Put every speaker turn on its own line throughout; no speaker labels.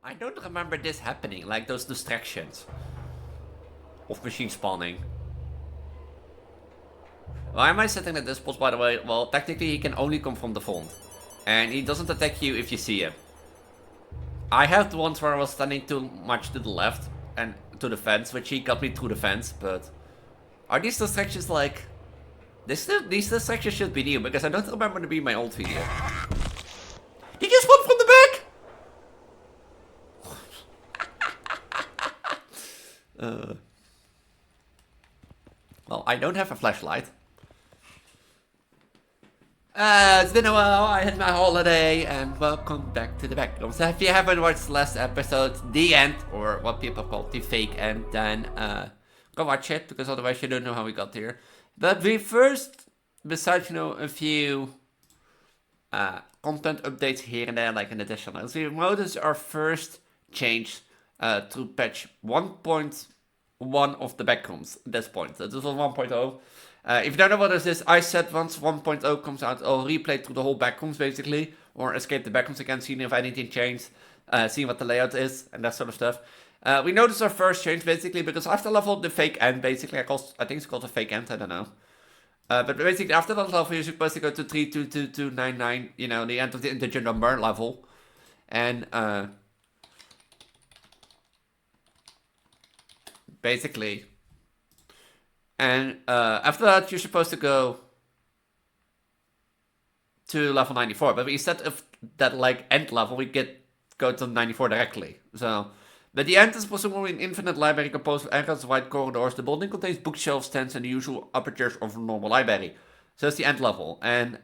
I don't remember this happening, like those distractions of machine spawning. Why am I sitting at this spot, by the way? Well, technically he can only come from the front. And he doesn't attack you if you see him. I have the ones where I was standing too much to the left and to the fence, which he got me through the fence, but... Are these distractions like... These distractions should be new, because I don't remember to be my old video. He just won from the back! Well, I don't have a flashlight. It's been a while, I had my holiday, and welcome back to the Backrooms. If you haven't watched the last episode, the end, or what people call the fake end, then go watch it, because otherwise you don't know how we got here. But we first, besides, you know, a few content updates here and there, like in additional, we noticed our first change to patch 1.1 of the Backrooms at this point. So this was 1.0. If you don't know what this is, I said once 1.0 comes out, I'll replay through the whole Backrooms basically, or escape the Backrooms again, seeing if anything changed, seeing what the layout is, and that sort of stuff. We noticed our first change basically, because after level the fake end, basically, I think it's called the fake end, I don't know. But basically after that level you're supposed to go to 322299, you know, the end of the integer number level. And basically... And after that, you're supposed to go to level 94. But instead of that, like, end level, we go to 94 directly. So, but the end is presumably an infinite library composed of areas, wide corridors. The building contains bookshelves, stands, and the usual apertures of a normal library. So that's the end level. And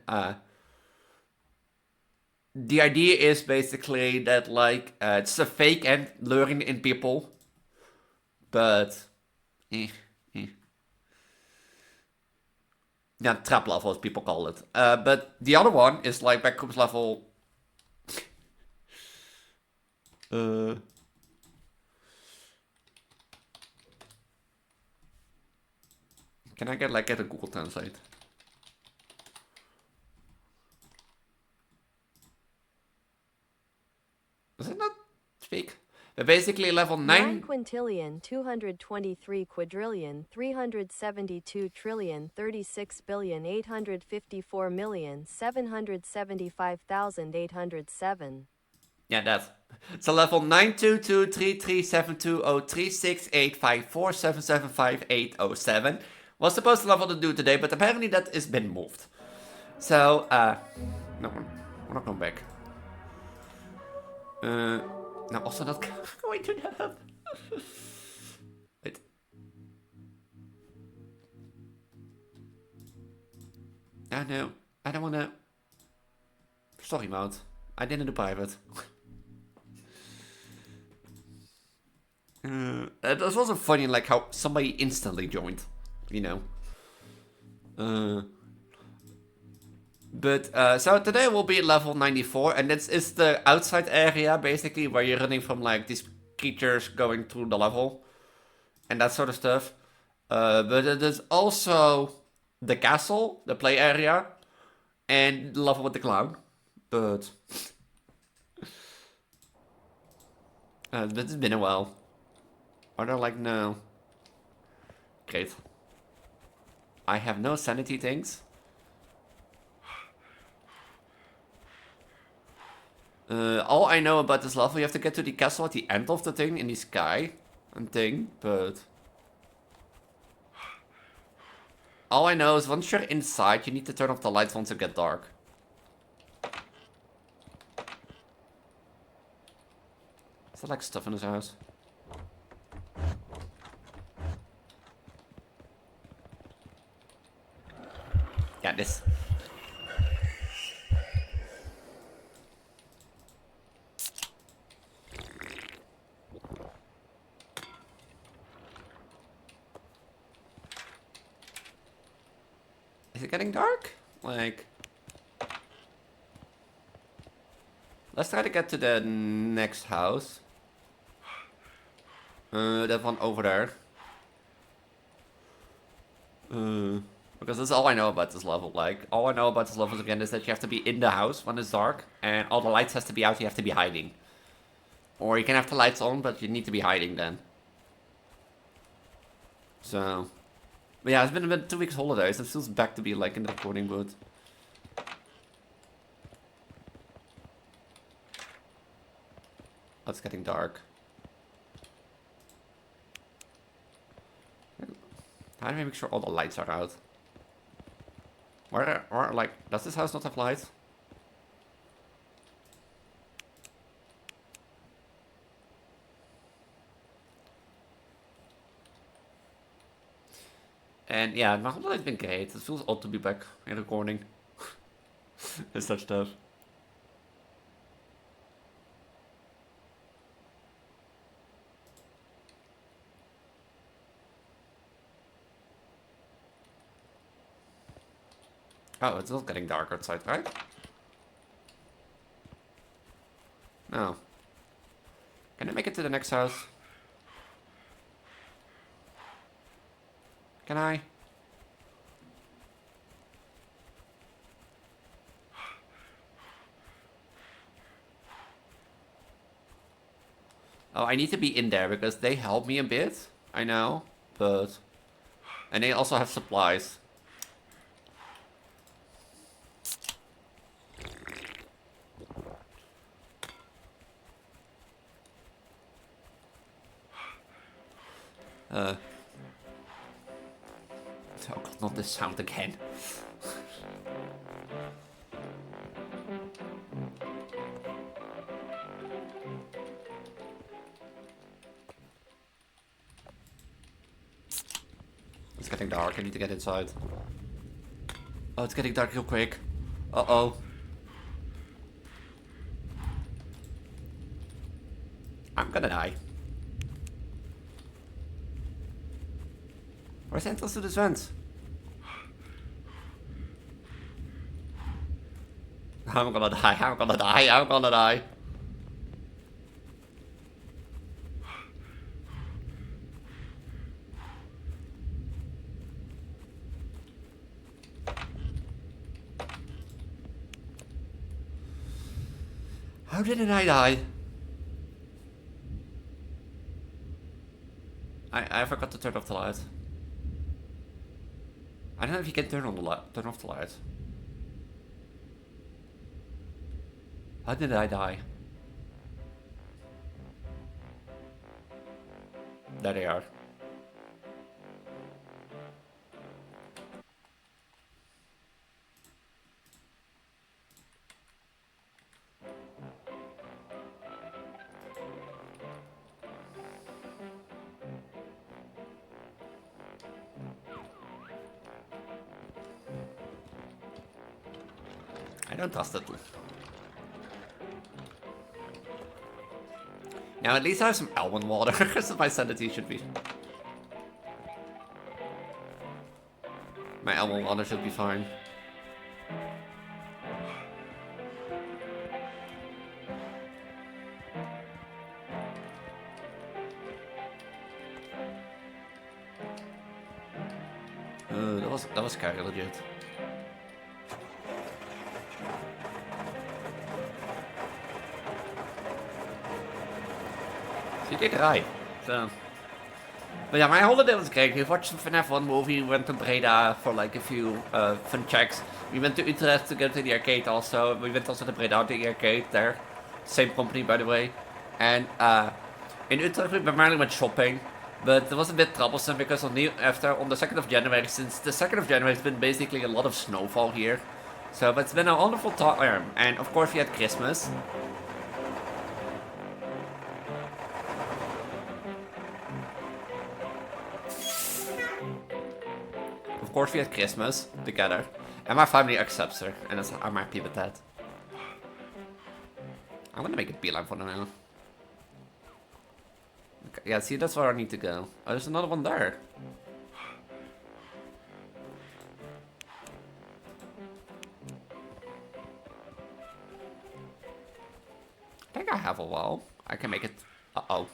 the idea is basically that, like, it's a fake end, luring in people. But... Yeah, trap level as people call it. But the other one is like Backrooms level... Can I get a Google Translate? Does it not speak? But basically level 9
quintillion 223 quadrillion 372 trillion 36 billion 854 million 775,807.
Yeah, that. So level 9223372036854775807 was supposed to level the dude today, but apparently that has been moved. So, no, we're not going back. No, also not going to them. Wait. Oh no, I don't wanna... Story mode. I didn't do private. It was also funny, like, how somebody instantly joined, you know. But, so today we'll be at level 94, and this is the outside area, basically, where you're running from, like, these creatures going through the level, and that sort of stuff. But it is also the castle, the play area, and the level with the clown. But... it's been a while. Are they like, no? Great. I have no sanity things. All I know about this level, you have to get to the castle at the end of the thing, in the sky, and thing, but... All I know is once you're inside, you need to turn off the lights once it gets dark. Is there like stuff in his house? Yeah, this. Is it getting dark? Like... Let's try to get to the next house. That one over there. Because that's all I know about this level. Like, all I know about this level again is that you have to be in the house when it's dark. And all the lights has to be out, you have to be hiding. Or you can have the lights on, but you need to be hiding then. So... But yeah, it's been 2 weeks holidays. It feels back to be like in the recording mood. Oh, it's getting dark. How do I make sure all the lights are out? Or like, does this house not have lights? And yeah, my holiday's been great. It feels odd to be back in recording. And such stuff. Oh, it's not getting dark outside, right? No. Can I make it to the next house? Can I? Oh, I need to be in there because they help me a bit. I know, but... And they also have supplies. Oh god, not this sound again. It's getting dark, I need to get inside. Oh, it's getting dark real quick. Uh-oh. I'm gonna die. Where's the entrance to this vent? I'm gonna die, I'm gonna die, I'm gonna die. How didn't I die? I forgot to turn off the light. I don't know if you can turn off the light. How did I die? There they are. I don't trust it. Now at least I have some almond water, so my sanity should be... My almond water should be fine. That was kind of legit. So you did it right. So. But yeah, my holiday was great. We watched the FNAF 1 movie, we went to Breda for like a few fun checks. We went to Utrecht to go to the arcade also. We went also to Breda to the arcade there. Same company, by the way. And in Utrecht we primarily went shopping. But it was a bit troublesome because on the 2nd of January, since the 2nd of January has been basically a lot of snowfall here. So, but it's been a wonderful time. And of course we had Christmas. Of course we had Christmas together. And my family accepts her. And I'm happy with that. I'm gonna make a beeline for them now. Okay, yeah, see, that's where I need to go. Oh, there's another one there. I think I have a wall. I can make it... Uh-oh.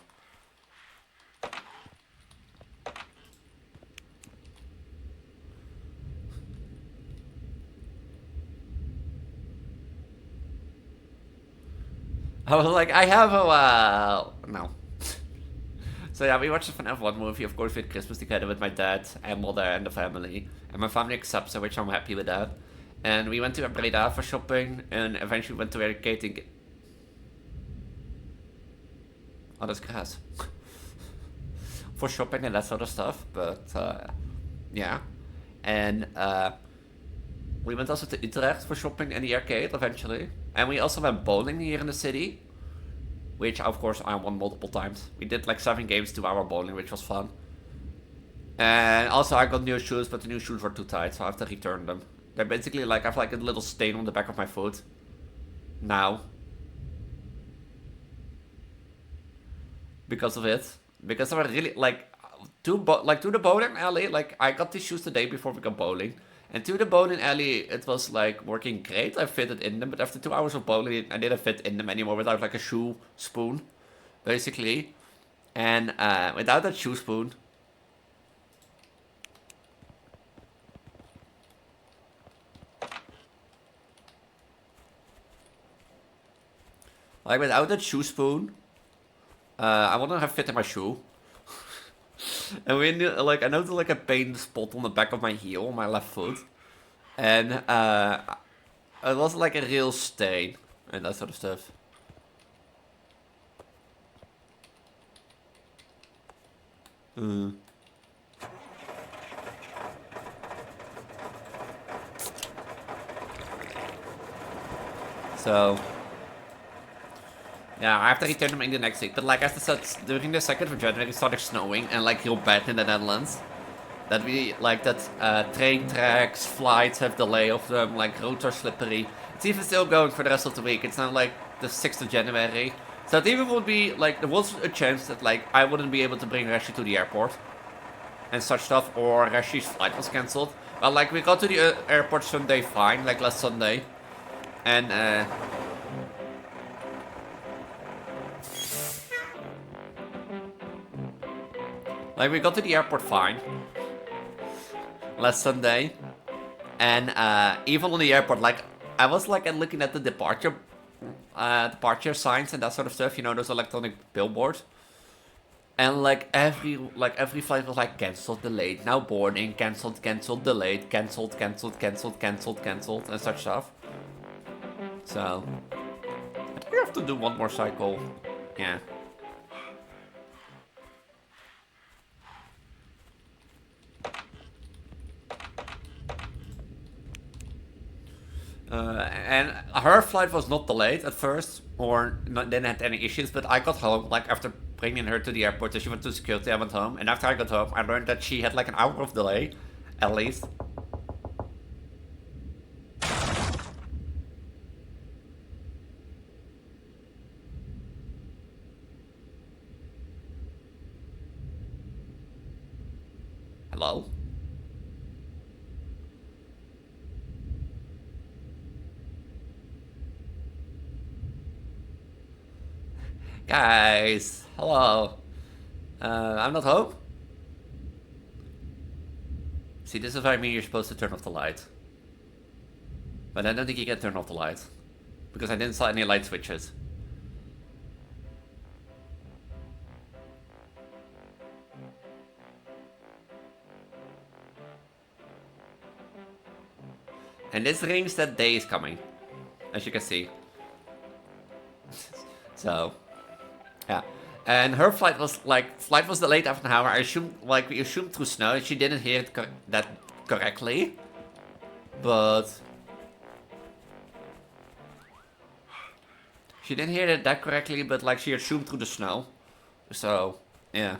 I was like, I have a, no. So yeah, we watched a fun F1 movie, of course, with Christmas together with my dad and mother and the family. And my family accepts it, which I'm happy with that. And we went to Breda for shopping, and eventually went to arcade. Oh, that's grass. For shopping and that sort of stuff, but yeah. And we went also to Utrecht for shopping and the arcade eventually. And we also went bowling here in the city, which of course I won multiple times. We did like 7 games, 2-hour bowling, which was fun. And also I got new shoes, but the new shoes were too tight, so I have to return them. They're basically like, I have like a little stain on the back of my foot. Now. Because of it. Because they were really, like, to the bowling alley, like, I got these shoes the day before we got bowling. And to the bowling alley, it was, like, working great. I fitted in them, but after 2 hours of bowling, I didn't fit in them anymore without, like, a shoe spoon, basically. And without that shoe spoon, I wouldn't have fit in my shoe. And we knew, like, I noticed like a pain spot on the back of my heel, on my left foot. And it was like a real stain and that sort of stuff. So yeah, I have to return them in the next week. But like as I said, during the 2nd of January it started snowing and like real bad in the Netherlands. That we like that train tracks, flights have delay of them, like roads are slippery. It's even still going for the rest of the week. It's now like the 6th of January. So it even would be like there was a chance that like I wouldn't be able to bring Rashi to the airport and such stuff, or Rashi's flight was cancelled. But like we got to the airport Sunday fine, like last Sunday. And like we got to the airport fine last Sunday, and even on the airport, like I was like looking at the departure signs and that sort of stuff, you know, those electronic billboards, and like every flight was like cancelled, delayed, now boarding, cancelled, delayed, cancelled, and such stuff. So I think we have to do one more cycle, yeah. And her flight was not delayed at first, or didn't have any issues, but I got home, like, after bringing her to the airport, so she went to security, I went home, and after I got home, I learned that she had, like, an hour of delay, at least. Hello? Guys, hello. I'm not home. See, this is what I mean, you're supposed to turn off the light. But I don't think you can turn off the light. Because I didn't saw any light switches. And this rings that day is coming. As you can see. So, yeah. And her flight was delayed half an hour. We assumed through snow. She didn't hear it that correctly. But she didn't hear it that correctly, but like she assumed through the snow. So, yeah.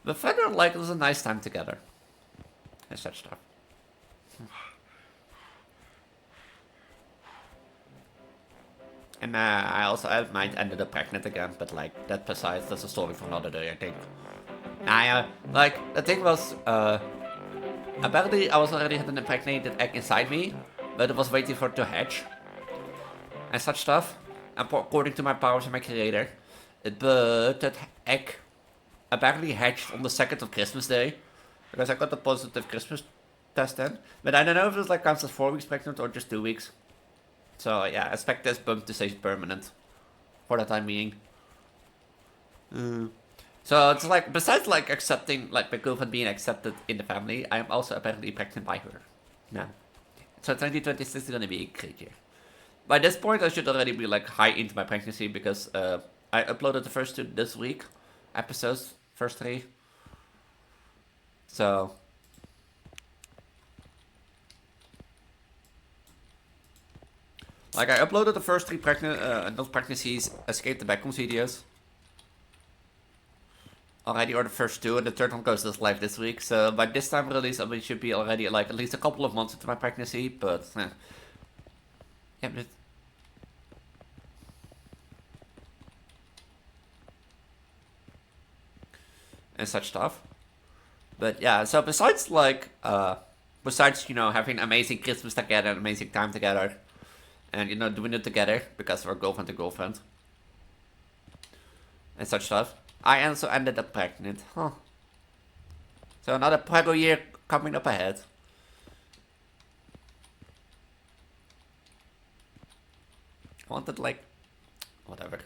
But further, like, it was a nice time together. And such stuff. And I might ended up pregnant again, but like, that besides, that's a story for another day, I think. Like, the thing was, apparently I was already had an impregnated egg inside me, but it was waiting for it to hatch. And such stuff, according to my powers and my creator. But that egg apparently hatched on the 2nd of Christmas Day, because I got a positive Christmas test then. But I don't know if it was like counts as 4 weeks pregnant or just 2 weeks. So yeah, I expect this bump to stay permanent. for the time being. So it's like, besides like accepting, like my girlfriend being accepted in the family, I am also apparently pregnant by her. Now. So 2026 is gonna be a great year. By this point, I should already be like high into my pregnancy because I uploaded the first 2 this week episodes, first 3. So like I uploaded the first 3 those pregnancies escape the Backrooms videos already, or the first 2, and the third one goes this live this week. So by this time release, I should be already like at least a couple of months into my pregnancy. But yeah, but and such stuff. But yeah, so besides like besides, you know, having amazing Christmas together, amazing time together, and, you know, doing it together because we're girlfriend to girlfriend and such stuff, I also ended up pregnant. Huh. So another prego year coming up ahead. I wanted like, whatever.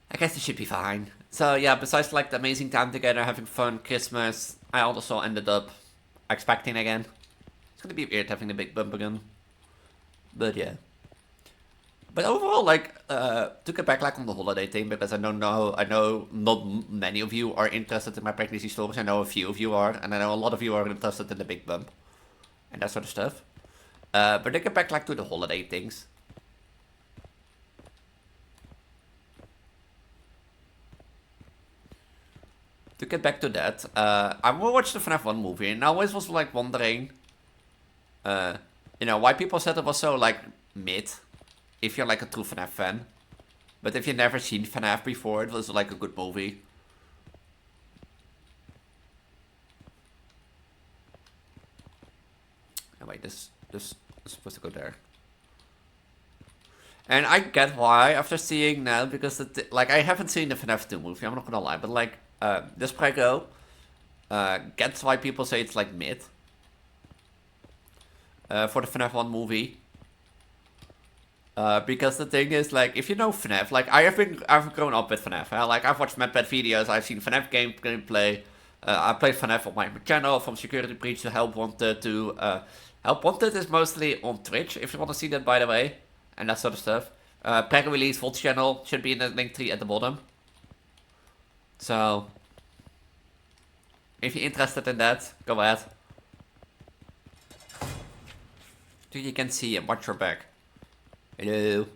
I guess it should be fine. So yeah, besides like the amazing time together, having fun, Christmas, I also ended up expecting again. It's gonna be weird having a big bump again. But yeah. But overall, like, to get back like on the holiday thing, because I know not many of you are interested in my pregnancy stories. I know a few of you are, and I know a lot of you are interested in the big bump and that sort of stuff. But to get back like to the holiday things. To get back to that, I watched the FNAF 1 movie, and I always was like wondering, you know, why people said it was so like mid, if you're like a true FNAF fan. But if you've never seen FNAF before, it was like a good movie. Oh, wait, this is supposed to go there. And I get why after seeing now, because like I haven't seen the FNAF 2 movie, I'm not gonna lie, but like this prego gets why people say it's like mid for the FNAF 1 movie. Because the thing is, like, if you know FNAF, like I've grown up with FNAF. Like I've watched MadPad videos, I've seen FNAF gameplay. I played FNAF on my channel, from Security Breach to Help Wanted to Help Wanted is mostly on Twitch, if you want to see that, by the way, and that sort of stuff. Pre-release VOD channel should be in the link tree at the bottom. So if you're interested in that, go ahead. So you can see and watch your back. Hello.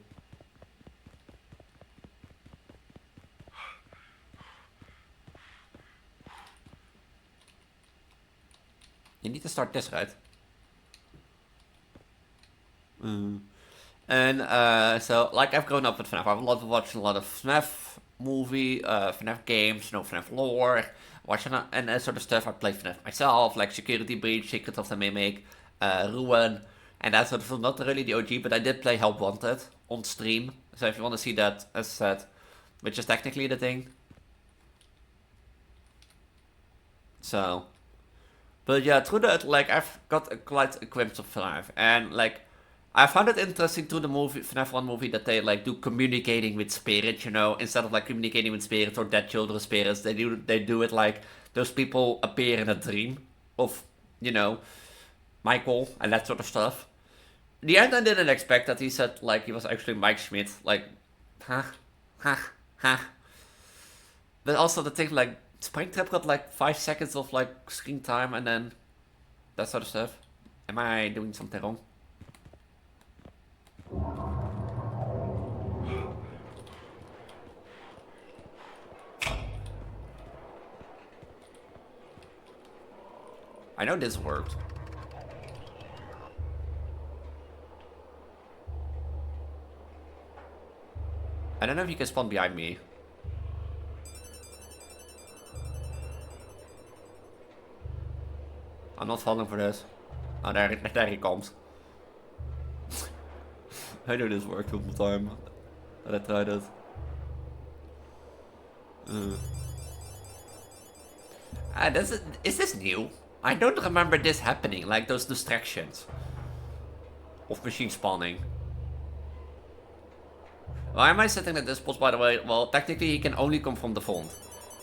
You need to start this, right? And so, like, I've grown up with FNAF. I've watched a lot of FNAF movie, FNAF games, you know, FNAF lore, watching and that sort of stuff. I played FNAF myself, like Security Breach, Secret of the Mimic, Ruin, and that sort of stuff. Not really the OG, but I did play Help Wanted on stream. So if you want to see that, as said, which is technically the thing. So, but yeah, through that, like, I've got quite a glimpse of FNAF, and like, I found it interesting through the movie, FNAF 1 movie, that they like do communicating with spirits, you know, instead of like communicating with spirits or dead children's spirits, they do it like those people appear in a dream of, you know, Michael and that sort of stuff. In the end, I didn't expect that he said like he was actually Mike Schmidt, like, huh, huh, huh. But also the thing, like, Springtrap got like 5 seconds of like screen time and then that sort of stuff. Am I doing something wrong? I know this worked. I don't know if you can spawn behind me. I'm not falling for this. Oh, there he comes. I know this worked all the time that I tried it. Is this new? I don't remember this happening, like those distractions of machine spawning. Why am I sitting at this spot, by the way? Well, technically he can only come from the front.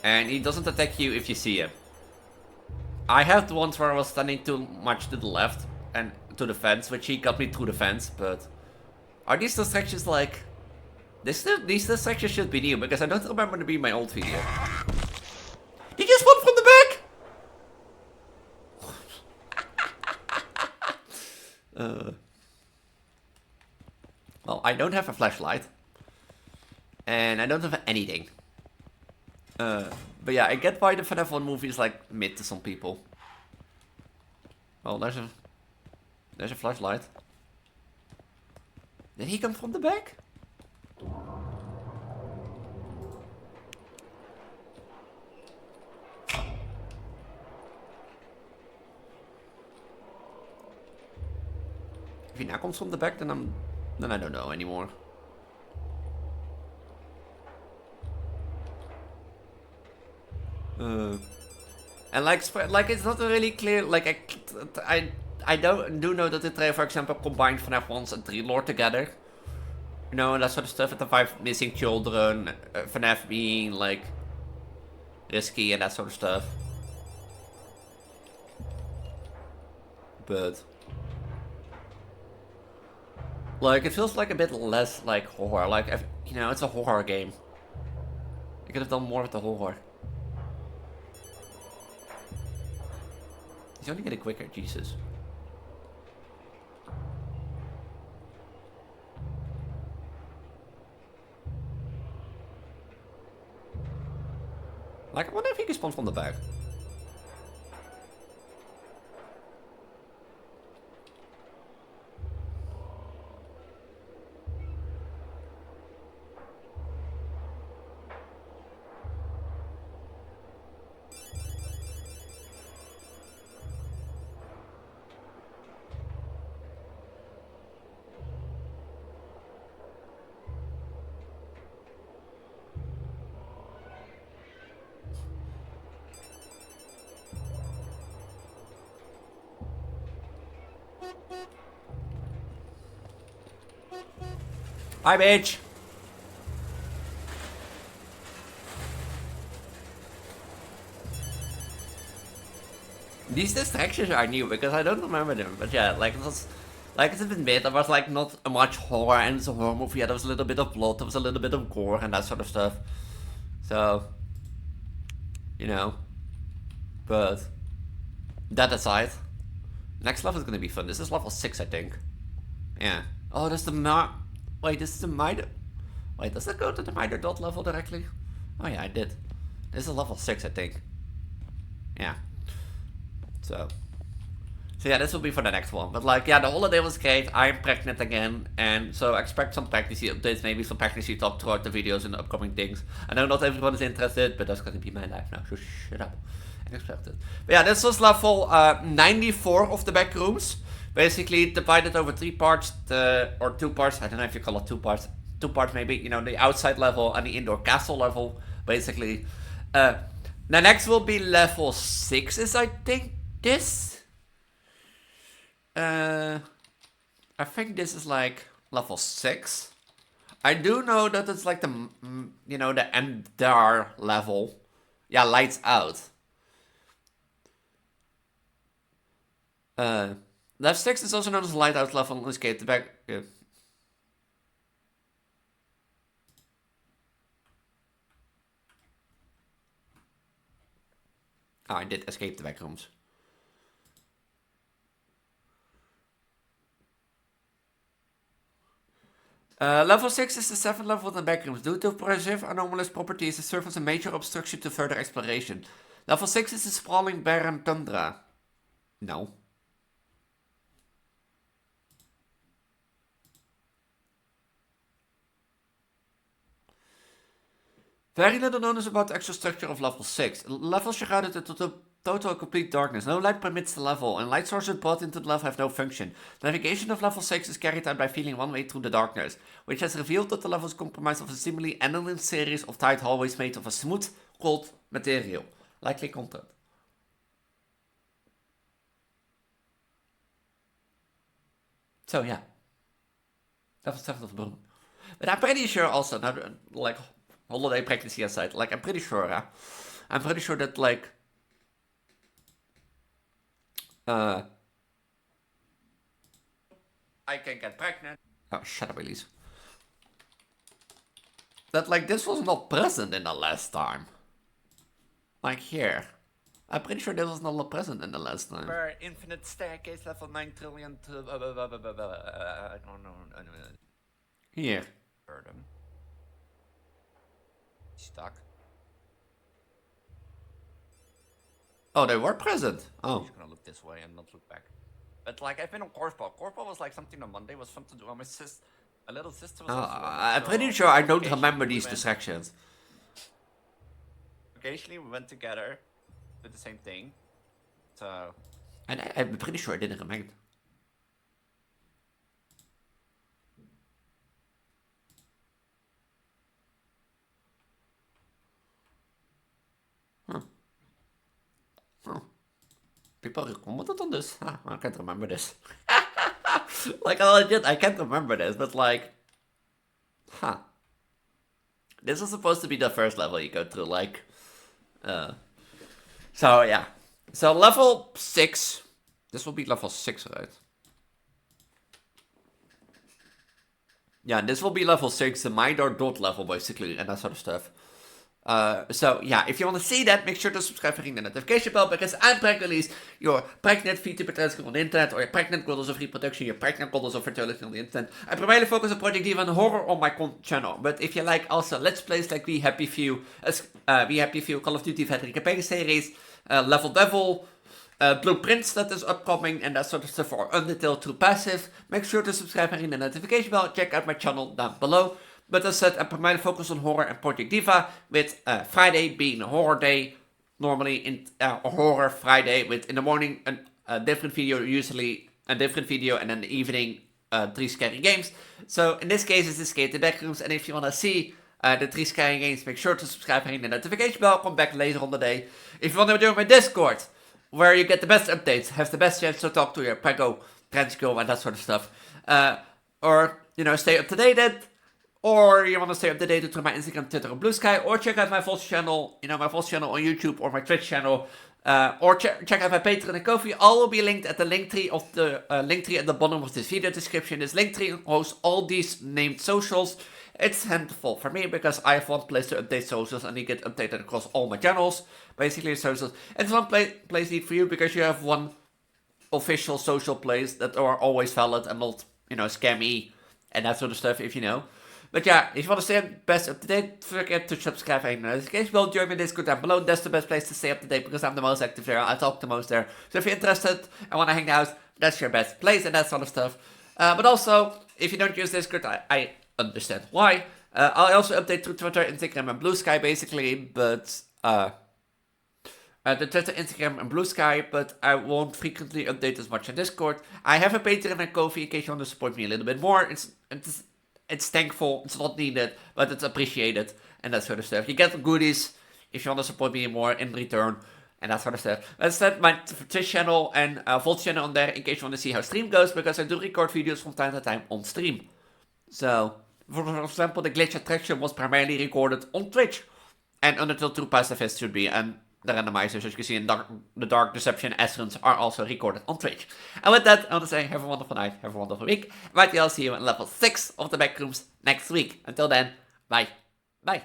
And he doesn't attack you if you see him. I had the ones where I was standing too much to the left and to the fence, which he got me through the fence, but... Are these distractions like... These distractions should be new, because I don't remember to be my old video. He just won from the back! Well, I don't have a flashlight. And I don't have anything. But yeah, I get why the FNAF 1 movie is like mid to some people. Oh, there's a flashlight. Did he come from the back? If he now comes from the back, then I don't know anymore. And like it's not really clear. Like I do know that the trailer, for example, combined FNAF 1 and 3 lore together. You know, and that sort of stuff. With the 5 missing children, FNAF being like risky and that sort of stuff. But like it feels like a bit less like horror. Like you know, it's a horror game. I could have done more with the horror. He's only getting quicker, Jesus. Like, I wonder if he can spawn from the back. Hi, bitch! These distractions are new because I don't remember them, but yeah, like it was, like it's a bit mid. There was like not much horror, and it's a horror movie. Yeah, there was a little bit of blood, there was a little bit of gore, and that sort of stuff. So, you know, but that aside, next level is gonna be fun. This is level 6, I think. Yeah. Oh, that's the wait, this is the Mitre. Wait, does that go to the Mitre dot level directly? Oh yeah, I did. This is level 6, I think. Yeah. So yeah, this will be for the next one. But like, yeah, the holiday was great. I'm pregnant again, and so expect some pregnancy updates, maybe some pregnancy talk throughout the videos and the upcoming things. I know not everyone is interested, but that's gonna be my life now, so shut up and expect it. But yeah, this was level 94 of the Backrooms. Basically divided over 3 parts, or 2 parts, I don't know if you call it 2 parts. 2 parts maybe, you know, the outside level and the indoor castle level, basically. The next will be level 6 is, I think, this. I think this is like level 6. I do know that it's like the, you know, the Endar level. Yeah, lights out. Level 6 is also known as light out level and escape the back. Yeah. Oh, I did escape the backrooms. Level 6 is the 7th level of the backrooms. Due to preserve anomalous properties, it serves as a major obstruction to further exploration. Level 6 is the sprawling barren tundra. No. Very little known is about the actual structure of level 6. Levels surrounded the total complete darkness. No light permits the level, and light sources brought into the level have no function. Navigation of level 6 is carried out by feeling one way through the darkness, which has revealed that the level is comprised of a seemingly endless series of tight hallways made of a smooth, cold material. Likely content. So yeah. Level 7 of Boom. But I'm pretty sure also, now, like, holiday pregnancy aside, like, I'm pretty sure that, like, I can get pregnant. Oh, shut up, Elise. That, like, this was not present in the last time. Like, here. I'm pretty sure this was not present in the last time. Where infinite staircase level 9 trillion to... I don't know. Here. Burden. Stuck. Oh, they were present. Oh. I'm just gonna look this way and not look back. But like, I've been on Korfball. Korfball was like something on Monday, was fun to do. My little sister was also
I'm
pretty sure I don't remember these distractions. Occasionally we went together, did the same thing. So... And I'm pretty sure I didn't remember. People commented on this. I can't remember this. Like, legit, I can't remember this, but like... This is supposed to be the first level you go through, like... So, yeah. So, level 6. This will be level 6, right? Yeah, this will be level 6, the minor dot level, basically, and that sort of stuff. So yeah, if you want to see that, make sure to subscribe and ring the notification bell, because I'm pregnant release your pregnant Vtuber transfer on the internet, or your pregnant goddess of reproduction, your pregnant goddess of fertility on the internet. I primarily focus on Project Diva and horror on my channel, but if you like also Let's Plays like We Happy Few, Call of Duty Veteran Campaign Series, Level Devil, blueprints that is upcoming, and that sort of stuff for Undertale 2 Passive, make sure to subscribe and ring the notification bell. Check out my channel down below. But as said, I primarily focus on horror and Project Diva, with Friday being a horror day, normally in a horror Friday, with in the morning a different video, usually a different video, and in the evening 3 scary games. So in this case, it's the Backrooms, and if you want to see the 3 scary games, make sure to subscribe and ring the notification bell. Come back later on the day. If you want to join my Discord, where you get the best updates, have the best chance to talk to your Prego, Transco, and that sort of stuff, or, you know, stay up to date, or you want to stay up to date through my Instagram, Twitter, or Blue Sky, or check out my Voice channel, my Voice channel on YouTube, or my Twitch channel, or check out my Patreon and Ko-fi. All will be linked at the linktree of the linktree at the bottom of this video description. This linktree hosts all these named socials. It's handful for me because I have one place to update socials, and they get updated across all my channels, basically socials. It's one place neat for you because you have one official social place that are always valid and not, scammy and that sort of stuff, if you know. But yeah, if you want to stay best up to date, don't forget to subscribe and notification bell. Join my Discord down below. That's the best place to stay up to date because I'm the most active there. I talk the most there. So if you're interested and want to hang out, that's your best place and that sort of stuff. But also, if you don't use Discord, I understand why. I also update through Twitter, Instagram, and Blue Sky basically, but the Twitter, Instagram, and Blue Sky, but I won't frequently update as much on Discord. I have a Patreon and Ko-fi in case you want to support me a little bit more. It's thankful, it's not needed, but it's appreciated, and that sort of stuff. You get goodies if you want to support me more in return, and that sort of stuff. Let's set my Twitch channel and Volt channel on there in case you want to see how stream goes, because I do record videos from time to time on stream. So, for example, the Glitch Attraction was primarily recorded on Twitch, and Undertale 2 Pacifist should be, and the randomizers, as you can see in the Dark Deception Essence, are also recorded on Twitch. And with that, I want to say have a wonderful night, have a wonderful week. I'll see you in level 6 of the Backrooms next week. Until then, bye. Bye.